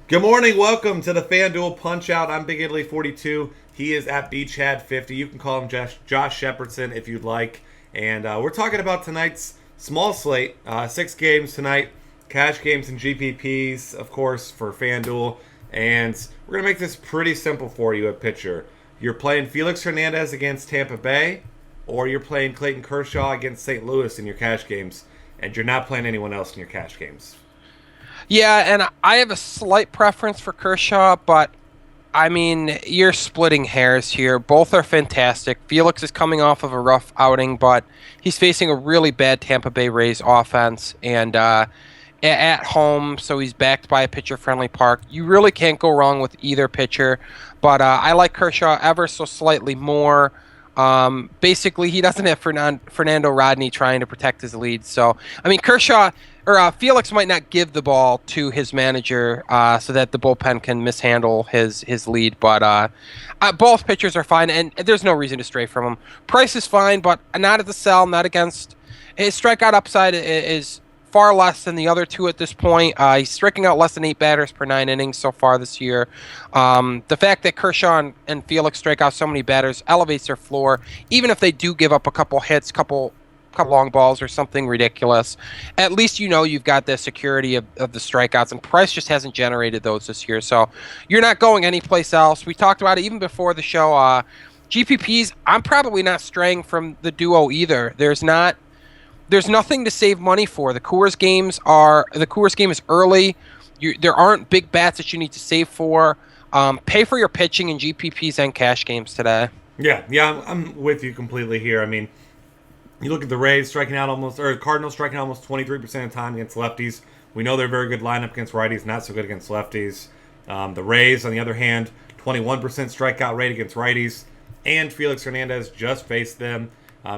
Good morning. Welcome to the FanDuel Punch Out. I'm Big Italy 42. He is at Beachhead 50. You can call him Josh Shepherdson if you'd like. And we're talking about tonight's small slate. 6 games tonight. Cash games and GPPs, of course, for FanDuel. And we're going to make this pretty simple for you at pitcher. You're playing Felix Hernandez against Tampa Bay, or you're playing Clayton Kershaw against St. Louis in your cash games. And you're not playing anyone else in your cash games. Yeah, and I have a slight preference for Kershaw, but I mean, you're splitting hairs here. Both are fantastic. Felix is coming off of a rough outing, but he's facing a really bad Tampa Bay Rays offense and at home, so he's backed by a pitcher-friendly park. You really can't go wrong with either pitcher, but I like Kershaw ever so slightly more. Basically, he doesn't have Fernando Rodney trying to protect his lead. So, I mean, Felix might not give the ball to his manager so that the bullpen can mishandle his lead. But both pitchers are fine, and there's no reason to stray from him. Price is fine, but not at the sell, not against. His strikeout upside is far less than the other two at this point. He's striking out less than 8 batters per 9 innings so far this year. The fact that Kershaw and Felix strike out so many batters elevates their floor, even if they do give up a couple hits, couple long balls or something ridiculous. At least you know you've got the security of the strikeouts, and Price just hasn't generated those this year. So you're not going anyplace else. We talked about it even before the show. GPPs, I'm probably not straying from the duo either. There's nothing to save money for. The Coors game is early. There aren't big bats that you need to save for. Pay for your pitching in GPPs and cash games today. Yeah, I'm with you completely here. I mean, you look at the Rays Cardinals striking out almost 23% of the time against lefties. We know they're a very good lineup against righties, not so good against lefties. The Rays, on the other hand, 21% strikeout rate against righties. And Felix Hernandez just faced them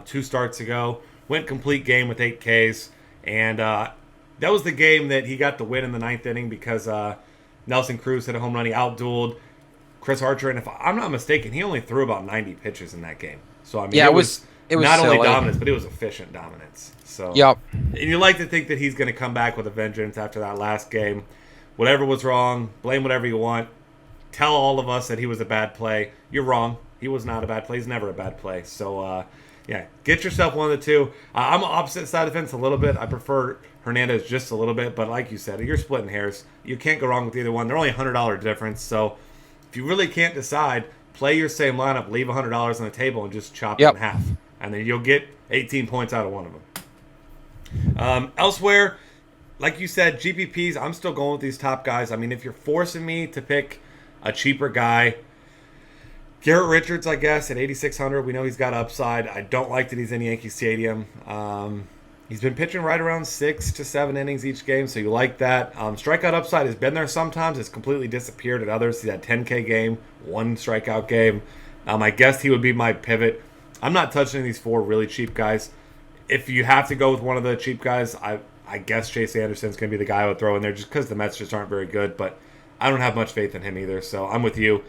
2 starts ago. Went complete game with 8 Ks. And that was the game that he got the win in the 9th inning because Nelson Cruz hit a home run. He outdueled Chris Archer. And if I'm not mistaken, he only threw about 90 pitches in that game. So, I mean, it was not silly. only dominance, but it was efficient dominance. So, yep. And you like to think that he's going to come back with a vengeance after that last game. Whatever was wrong, blame whatever you want. Tell all of us that he was a bad play. You're wrong. He was not a bad play. He's never a bad play. So, yeah, get yourself one of the two. I'm opposite side of the fence a little bit. I prefer Hernandez just a little bit, but like you said, you're splitting hairs. You can't go wrong with either one. They're only $100 difference, so if you really can't decide, play your same lineup, leave $100 on the table, and just chop it in half, and then you'll get 18 points out of one of them. Elsewhere, like you said, GPPs, I'm still going with these top guys. I mean, if you're forcing me to pick a cheaper guy, Garrett Richards, I guess, at 8,600. We know he's got upside. I don't like that he's in Yankee Stadium. He's been pitching right around 6 to 7 innings each game, so you like that. Strikeout upside has been there sometimes. It's completely disappeared at others. He's had 10K game, 1 strikeout game. I guess he would be my pivot. I'm not touching these 4 really cheap guys. If you have to go with one of the cheap guys, I guess Chase Anderson's going to be the guy I would throw in there just because the Mets just aren't very good, but I don't have much faith in him either, so I'm with you.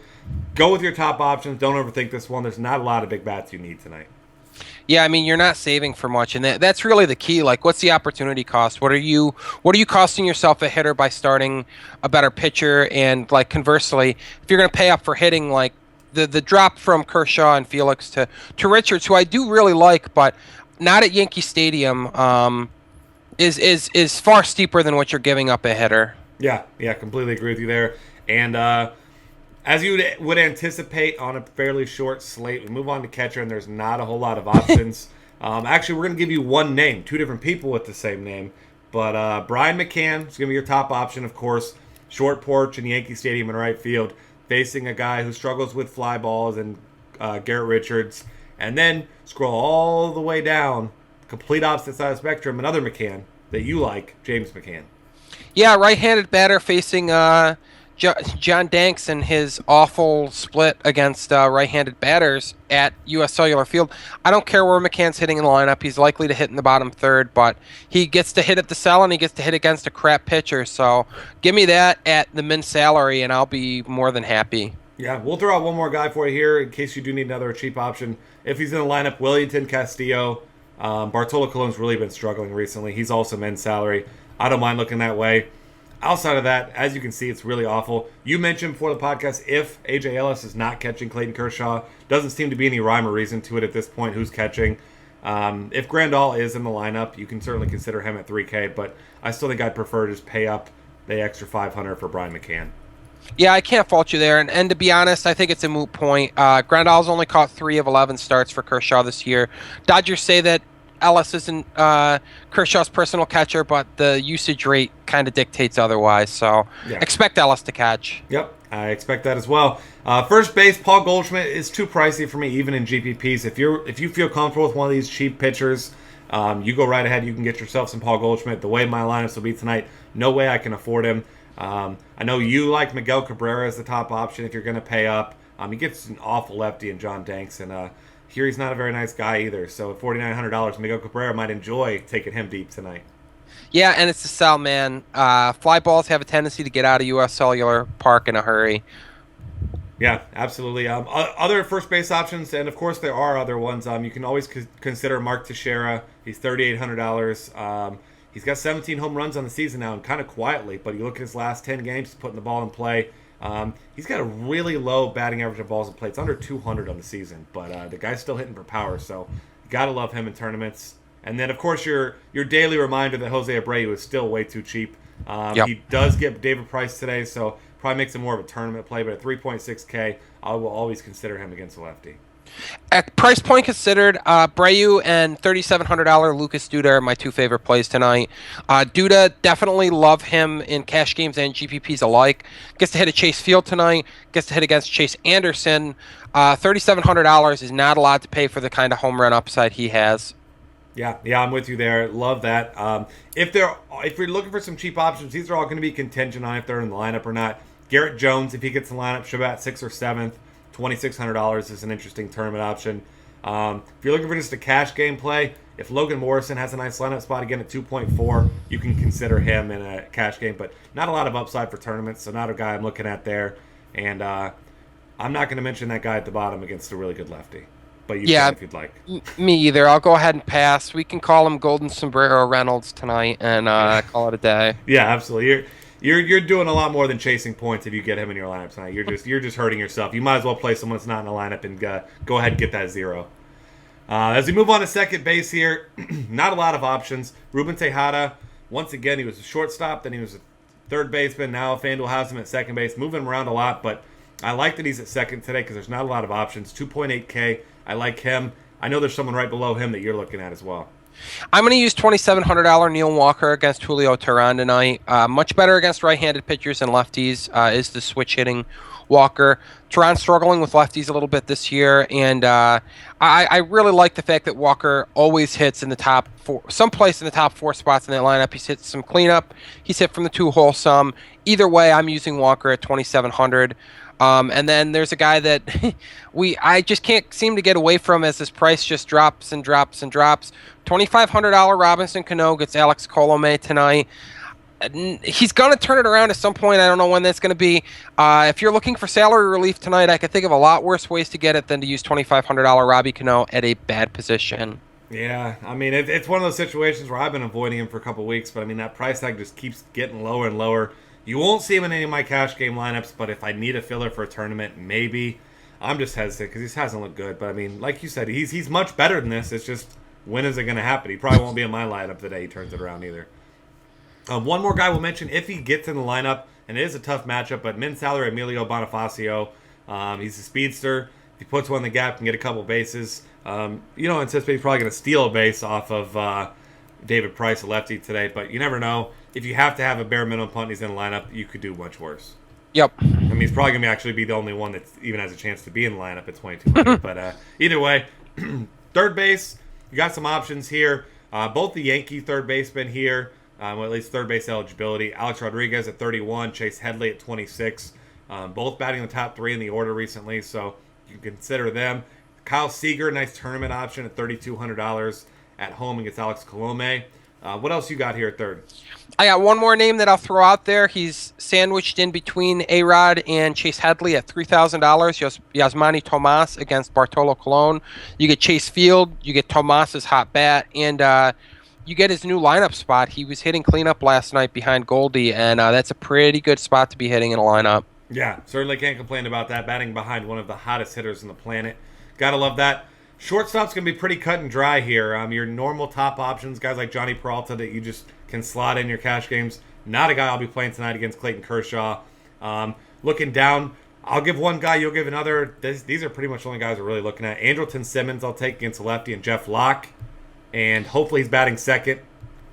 Go with your top options. Don't overthink this one. There's not a lot of big bats you need tonight. Yeah, I mean, you're not saving for much, and that's really the key. Like, what's the opportunity cost? What are you costing yourself a hitter by starting a better pitcher? And, like, conversely, if you're going to pay up for hitting, like, the drop from Kershaw and Felix to Richards, who I do really like, but not at Yankee Stadium, is far steeper than what you're giving up a hitter. Yeah, completely agree with you there. And as you would anticipate on a fairly short slate, we move on to catcher, and there's not a whole lot of options. Actually, we're going to give you one name, 2 different people with the same name. But Brian McCann is going to be your top option, of course. Short porch in Yankee Stadium in right field, facing a guy who struggles with fly balls and Garrett Richards. And then scroll all the way down, complete opposite side of the spectrum, another McCann that you like, James McCann. Yeah, right-handed batter facing John Danks and his awful split against right-handed batters at U.S. Cellular Field. I don't care where McCann's hitting in the lineup. He's likely to hit in the bottom third, but he gets to hit at the cell and he gets to hit against a crap pitcher. So give me that at the min salary, and I'll be more than happy. Yeah, we'll throw out one more guy for you here in case you do need another cheap option. If he's in the lineup, Wellington Castillo. Bartolo Colon's really been struggling recently. He's also men's salary. I don't mind looking that way. Outside of that, as you can see, it's really awful. You mentioned before the podcast, if A.J. Ellis is not catching Clayton Kershaw, doesn't seem to be any rhyme or reason to it at this point who's catching. If Grandal is in the lineup, you can certainly consider him at 3K, but I still think I'd prefer to just pay up the extra 500 for Brian McCann. Yeah, I can't fault you there. And to be honest, I think it's a moot point. Grandal's only caught 3 of 11 starts for Kershaw this year. Dodgers say that Ellis isn't Kershaw's personal catcher, but the usage rate kind of dictates otherwise. So expect Ellis to catch. Yep, I expect that as well. First base, Paul Goldschmidt is too pricey for me, even in GPPs. If you feel comfortable with one of these cheap pitchers, you go right ahead. You can get yourself some Paul Goldschmidt. The way my lineups will be tonight, no way I can afford him. I know you like Miguel Cabrera as the top option if you're going to pay up. He gets an awful lefty in John Danks, and here he's not a very nice guy either. So at $4,900, Miguel Cabrera might enjoy taking him deep tonight. Yeah, and it's a sell, man. Fly balls have a tendency to get out of U.S. Cellular Park in a hurry. Yeah, absolutely. Other first base options, and of course there are other ones. You can always consider Mark Teixeira. He's $3,800. He's got 17 home runs on the season now, and kind of quietly. But you look at his last 10 games, he's putting the ball in play. He's got a really low batting average of balls in play. It's under 200 on the season, but the guy's still hitting for power, so you got to love him in tournaments. And then, of course, your daily reminder that Jose Abreu is still way too cheap. He does get David Price today, so probably makes him more of a tournament play, but at 3.6K, I will always consider him against a lefty. At price point considered, Abreu and $3,700 Lucas Duda are my 2 favorite plays tonight. Duda, definitely love him in cash games and GPPs alike. Gets to hit at Chase Field tonight. Gets to hit against Chase Anderson. $3,700 is not a lot to pay for the kind of home run upside he has. Yeah, I'm with you there. Love that. If you're looking for some cheap options, these are all going to be contingent on if they're in the lineup or not. Garrett Jones, if he gets in the lineup, should be at 6th or 7th. $2,600 is an interesting tournament option. If you're looking for just a cash game play, if Logan Morrison has a nice lineup spot again at 2.4, you can consider him in a cash game, but not a lot of upside for tournaments, so not a guy I'm looking at there. And I'm not going to mention that guy at the bottom against a really good lefty, but you can if you'd like. Me either. I'll go ahead and pass. We can call him Golden Sombrero Reynolds tonight and call it a day. Yeah, absolutely. You're doing a lot more than chasing points if you get him in your lineup tonight. You're just hurting yourself. You might as well play someone that's not in the lineup and go ahead and get that 0. As we move on to second base here, not a lot of options. Ruben Tejada, once again, he was a shortstop, then he was a third baseman. Now FanDuel has him at second base, moving him around a lot, but I like that he's at second today because there's not a lot of options. 2.8K, I like him. I know there's someone right below him that you're looking at as well. I'm going to use $2,700 Neil Walker against Julio Teheran tonight. Much better against right-handed pitchers and lefties is the switch-hitting Walker. Teheran struggling with lefties a little bit this year, and I really like the fact that Walker always hits in the top 4, someplace in the top 4 spots in that lineup. He's hit some cleanup. He's hit from the 2-hole some. Either way, I'm using Walker at $2,700. And then there's a guy that I just can't seem to get away from as his price just drops and drops and drops. $2,500 Robinson Cano gets Alex Colomé tonight. He's going to turn it around at some point. I don't know when that's going to be. If you're looking for salary relief tonight, I could think of a lot worse ways to get it than to use $2,500 Robbie Cano at a bad position. Yeah, I mean, it's one of those situations where I've been avoiding him for a couple weeks, but I mean, that price tag just keeps getting lower and lower. You won't see him in any of my cash game lineups, but if I need a filler for a tournament, maybe. I'm just hesitant because he hasn't looked good. But, I mean, like you said, he's much better than this. It's just, when is it going to happen? He probably won't be in my lineup the day he turns it around either. One more guy we'll mention, if he gets in the lineup, and it is a tough matchup, but min salary Emilio Bonifacio. He's a speedster. If he puts one in the gap and get a couple bases, you don't anticipate he's probably going to steal a base off of David Price, a lefty, today. But you never know. If you have to have a bare minimum punt and he's in the lineup, you could do much worse. Yep. I mean, he's probably going to actually be the only one that even has a chance to be in the lineup at 2,200. But either way, third base, you got some options here. Both the Yankee third basemen here, well, at least third base eligibility. Alex Rodriguez at 31, Chase Headley at 26. Both batting the top 3 in the order recently, so you can consider them. Kyle Seager, nice tournament option at $3,200 at home against Alex Colomé. What else you got here at third? I got one more name that I'll throw out there. He's sandwiched in between A-Rod and Chase Headley at $3,000. Yasmani Tomas against Bartolo Colon. You get Chase Field. You get Tomas's hot bat. And you get his new lineup spot. He was hitting cleanup last night behind Goldie, and that's a pretty good spot to be hitting in a lineup. Yeah, certainly can't complain about that. Batting behind one of the hottest hitters on the planet. Gotta love that. Shortstop's going to be pretty cut and dry here. Your normal top options, guys like Johnny Peralta that you just can slot in your cash games. Not a guy I'll be playing tonight against Clayton Kershaw. Looking down, I'll give one guy, you'll give another. These are pretty much the only guys we're really looking at. Andrelton Simmons I'll take against a lefty, and Jeff Locke. And hopefully he's batting second.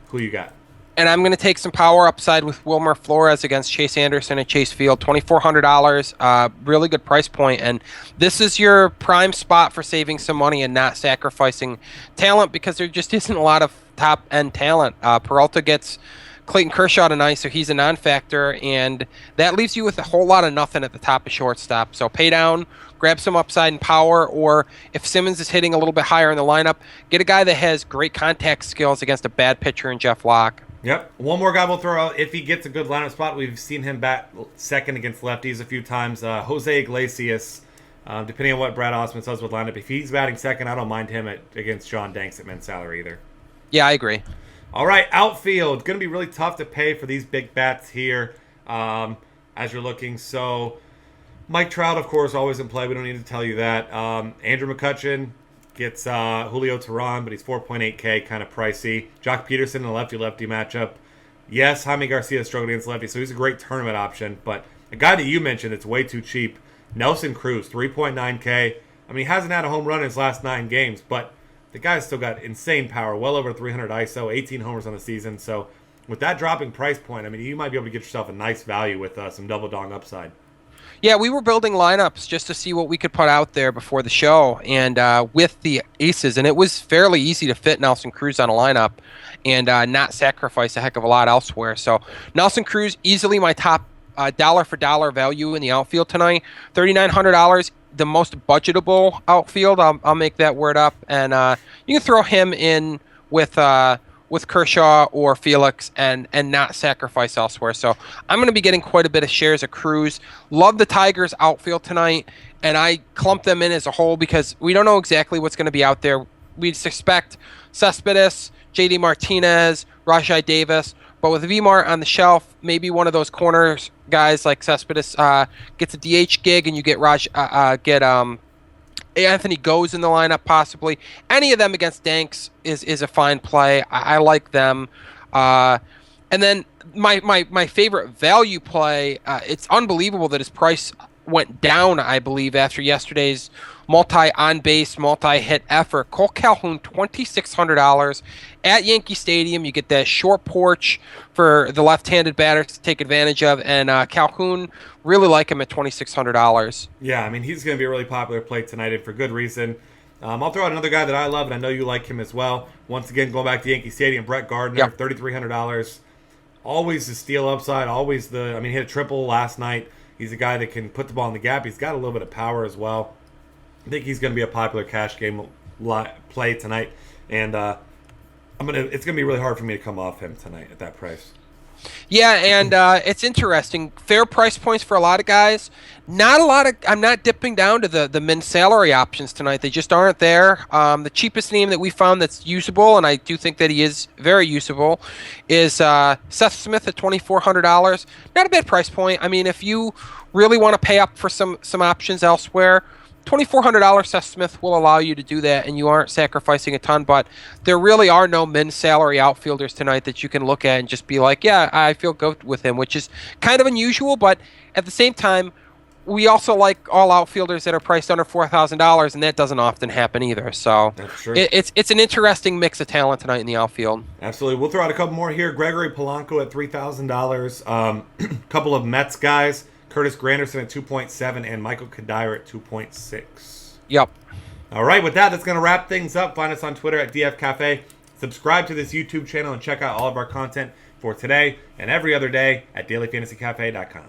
Who you got? And I'm going to take some power upside with Wilmer Flores against Chase Anderson at Chase Field. $2,400, really good price point. And this is your prime spot for saving some money and not sacrificing talent, because there just isn't a lot of top-end talent. Peralta gets Clayton Kershaw tonight, so he's a non-factor, and that leaves you with a whole lot of nothing at the top of shortstop. So pay down, grab some upside and power, or if Simmons is hitting a little bit higher in the lineup, get a guy that has great contact skills against a bad pitcher in Jeff Locke. Yep. One more guy we'll throw out if he gets a good lineup spot. We've seen him bat second against lefties a few times. Jose Iglesias, depending on what Brad Osmond says with lineup, if he's batting second, I don't mind him against John Danks at men's salary either. Yeah, I agree. All right, outfield. Going to be really tough to pay for these big bats here as you're looking. So Mike Trout, of course, always in play. We don't need to tell you that. Andrew McCutchen gets Julio Teheran, but he's 4.8K, kind of pricey. Jock Peterson in a lefty-lefty matchup. Yes, Jaime Garcia struggled against lefty, so he's a great tournament option. But a guy that you mentioned that's way too cheap, Nelson Cruz, 3.9K. I mean, he hasn't had a home run in his last 9 games, but the guy's still got insane power, well over 300 ISO, 18 homers on the season. So with that dropping price point, I mean, you might be able to get yourself a nice value with some double dong upside. Yeah, we were building lineups just to see what we could put out there before the show, and with the aces, and it was fairly easy to fit Nelson Cruz on a lineup and not sacrifice a heck of a lot elsewhere. So Nelson Cruz, easily my top dollar for dollar value in the outfield tonight. $3,900, the most budgetable outfield. I'll make that word up, and you can throw him in with Kershaw or Felix and not sacrifice elsewhere. So I'm going to be getting quite a bit of shares of Cruz. Love the Tigers outfield tonight, and I clump them in as a whole because we don't know exactly what's going to be out there. We'd suspect Cespedes, JD Martinez, Rajai Davis, but with VMart on the shelf, maybe one of those corners guys like Cespedes gets a DH gig, and you get Anthony Goes in the lineup, possibly. Any of them against Danks is a fine play. I like them. And then my favorite value play, it's unbelievable that his price went down, I believe, after yesterday's multi-on-base, multi-hit effort. Cole Calhoun, $2,600 at Yankee Stadium. You get that short porch for the left-handed batters to take advantage of, and Calhoun, really like him at $2,600. Yeah, I mean, he's going to be a really popular play tonight, and for good reason. I'll throw out another guy that I love, and I know you like him as well. Once again, going back to Yankee Stadium, Brett Gardner, Yep. $3,300. Always the steal upside, always he hit a triple last night. He's a guy that can put the ball in the gap. He's got a little bit of power as well. I think he's going to be a popular cash game play tonight, and it's going to be really hard for me to come off him tonight at that price. Yeah, and it's interesting. Fair price points for a lot of guys. Not a lot of. I'm not dipping down to the min salary options tonight. They just aren't there. The cheapest name that we found that's usable, and I do think that he is very usable, is Seth Smith at $2,400. Not a bad price point. I mean, if you really want to pay up for some options elsewhere, $2,400 Seth Smith will allow you to do that, and you aren't sacrificing a ton. But there really are no min salary outfielders tonight that you can look at and just be like, yeah, I feel good with him, which is kind of unusual. But at the same time, we also like all outfielders that are priced under $4,000, and that doesn't often happen either. So that's true. It's an interesting mix of talent tonight in the outfield. Absolutely. We'll throw out a couple more here. Gregory Polanco at $3,000. A couple of Mets guys. Curtis Granderson at 2.7 and Michael Kadire at 2.6. Yep. All right, with that, that's going to wrap things up. Find us on Twitter at DF Cafe. Subscribe to this YouTube channel and check out all of our content for today and every other day at dailyfantasycafe.com.